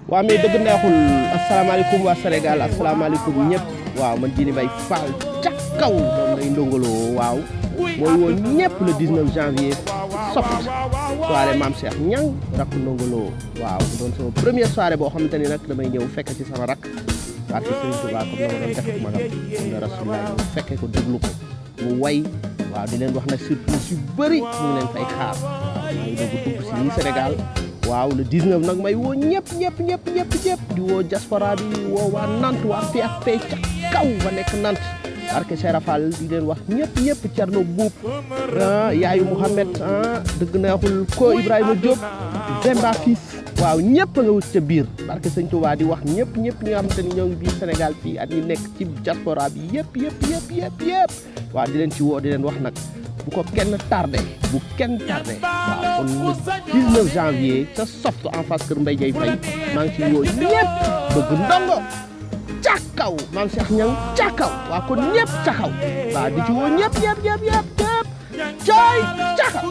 waa mais dëgg neexul asalaamaaleykum waa Sénégal asalaamaaleykum ñëpp waaw man Djily Mbaye Fall ca kaw doom lay ndongoloo waaw mooy woon ñëpp le 19 janvier soft soirée Mame Cheikh Niang rakk ndongoloo waaw doon sama première soirée boo xamante ni nag damay ñëw fekk ci sama rakk parce que Serigne Touba comme na ma doon def ak magam na Rasulullah fekke ko déglu ko mu way waaw di leen wax nag surprise yu bëri mu ngi leen fay xaar waaw maa ngi doog dugg si nii Sénégal waaw le 19 nag may woo ñëpp di woo diaspora bi woo waa Nantes waa PFP ca kaw ba nekk Nantes barke Cheikh Fall di leen wax ñëpp Thierno Boub yaayu Mouhamed dëgg neexul ko Ibrahima Diop Demba Fils waaw ñëpp nga wut ca biir barke Sëñ Touba di wax ñëpp ñi nga xamante ni ñoo ngi biir Sénégal fii at ñi nekk ci diaspora bi yëpp waaw di leen ci woo di leen wax nag bu ko kenn tardé waaw kon le 19 janvier ca soft en face kër Mbaye Dieye Faye maa ngi ci woo ñëpp bëgg ndongo ca kaw Mame Cheikh Niang ca kaw waaw kon ñëpp ca kaw waaw di ci woo ñëpp cooy ca kaw